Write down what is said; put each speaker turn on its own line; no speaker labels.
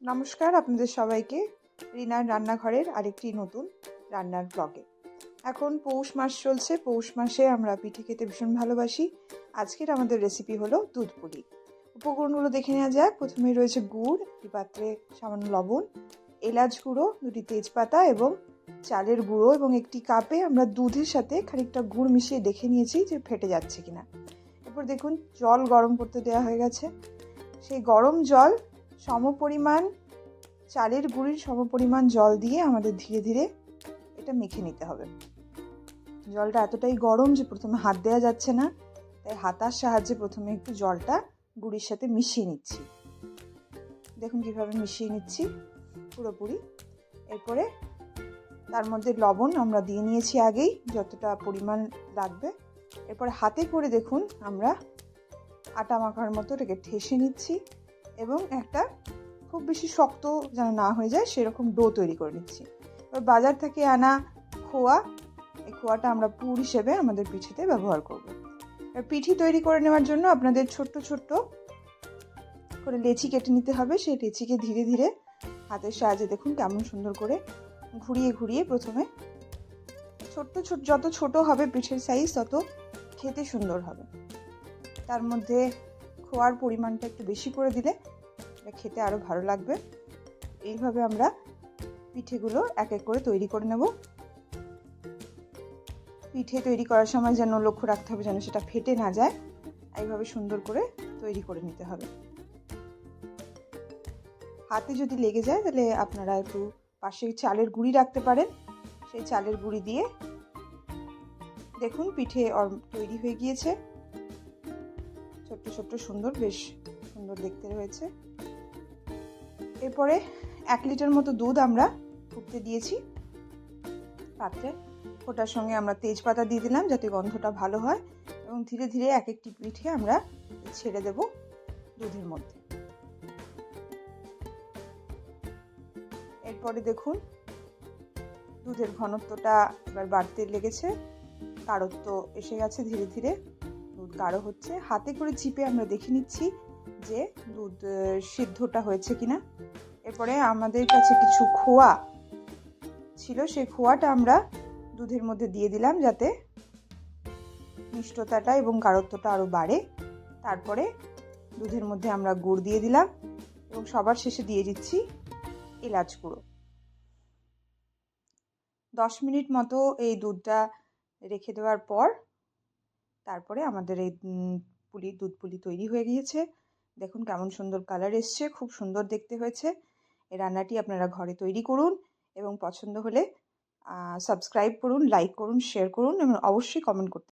নমস্কার আপনাদের সবাইকে রিনার রান্নাঘরের আরেকটি নতুন রান্নার ব্লগে। এখন পৌষ মাস চলছে। পৌষ মাসে আমরা পিঠে খেতে ভীষণ ভালোবাসি। আজকের আমাদের রেসিপি হলো দুধ পুলি। উপকরণগুলো দেখে নেওয়া যাক। প্রথমেই রয়েছে গুড়, একটি পাত্রে সামান্য লবণ, এলাচ গুঁড়ো, দুটি তেজপাতা এবং চালের গুঁড়ো, এবং একটি কাপে আমরা দুধের সাথে খানিকটা গুড় মিশিয়ে দেখে নিয়েছি যে ফেটে যাচ্ছে কিনা। এরপর দেখুন জল গরম করতে দেওয়া হয়ে গেছে। সেই গরম জল সমপরিমাণ চালের গুঁড়ির সমপরিমাণ জল দিয়ে আমাদের ধীরে ধীরে এটা মেখে নিতে হবে। জলটা এতটাই গরম যে প্রথমে হাত দেওয়া যাচ্ছে না, তাই হাতার সাহায্যে প্রথমে একটু জলটা গুঁড়ির সাথে মিশিয়ে নিচ্ছি। দেখুন কিভাবে মিশিয়ে নিচ্ছি পুরোপুরি। এরপরে তার মধ্যে লবণ আমরা দিয়ে নিয়েছি আগেই, যতটা পরিমাণ লাগবে। এরপরে হাতে করে দেখুন আমরা আটা মাখার মতো এটাকে ঠেসে নিচ্ছি এবং একটা খুব বেশি শক্ত যেন না হয়ে যায় সেরকম ডো তৈরি করে নিচ্ছি। এবার বাজার থেকে আনা খোয়া, এই খোয়াটা আমরা পুর হিসেবে আমাদের পিঠেতে ব্যবহার করব। এবার পিঠে তৈরি করে নেওয়ার জন্য আপনাদের ছোট্ট ছোট্ট করে লেচি কেটে নিতে হবে। সেই লেচিকে ধীরে ধীরে হাতের সাহায্যে দেখুন কেমন সুন্দর করে ঘুরিয়ে ঘুরিয়ে প্রথমে ছোট্ট ছোট, যত ছোট হবে পিঠের সাইজ তত খেতে সুন্দর হবে। তার মধ্যে খোয়ার পরিমাণটা একটু বেশি করে দিলে এটা খেতে আরও ভালো লাগবে। এইভাবে আমরা পিঠেগুলো এক এক করে তৈরি করে নেব। পিঠে তৈরি করার সময় যেন লক্ষ্য রাখতে হবে যেন সেটা ফেটে না যায়। এইভাবে সুন্দর করে তৈরি করে নিতে হবে। হাতে যদি লেগে যায় তাহলে আপনারা একটু পাশে চালের গুঁড়ি রাখতে পারেন। সেই চালের গুঁড়ি দিয়ে দেখুন পিঠে তৈরি হয়ে গিয়েছে। ছোট্ট ছোট্ট সুন্দর, বেশ সুন্দর দেখতে হয়েছে। এরপরে 1 লিটার মতো দুধ আমরা ফুটতে দিয়েছি পাত্রে। ফোটার সঙ্গে আমরা তেজপাতা দিয়ে দিলাম যাতে গন্ধটা ভালো হয়, এবং ধীরে ধীরে এক একটি পিঠে আমরা ছেড়ে দেব দুধের মধ্যে। এরপরে দেখুন দুধের ঘনত্বটা এবার বাড়তে লেগেছে, গাঢ়ত্ব এসে গেছে, ধীরে ধীরে দুধ গাঢ় হচ্ছে। হাতে করে চিপে আমরা দেখে নিচ্ছি যে দুধ সিদ্ধটা হয়েছে কিনা। এরপরে আমাদের কাছে কিছু খোয়া ছিল, সেই খোয়াটা আমরা দুধের মধ্যে দিয়ে দিলাম যাতে মিষ্টতাটা এবং গাঢ়ত্বটা আরও বাড়ে। তারপরে দুধের মধ্যে আমরা গুড় দিয়ে দিলাম এবং সবার শেষে দিয়ে দিচ্ছি এলাচ গুঁড়ো। 10 মিনিট মতো এই দুধটা রেখে দেওয়ার পর তারপরে আমাদের এই দুধ পুলি তৈরি হয়ে গিয়েছে। দেখুন কেমন সুন্দর কালার এসছে, খুব সুন্দর দেখতে হয়েছে। এই রান্নাটি আপনারা ঘরে তৈরি করুন এবং পছন্দ হলে সাবস্ক্রাইব করুন, লাইক করুন, শেয়ার করুন এবং অবশ্যই কমেন্ট করতে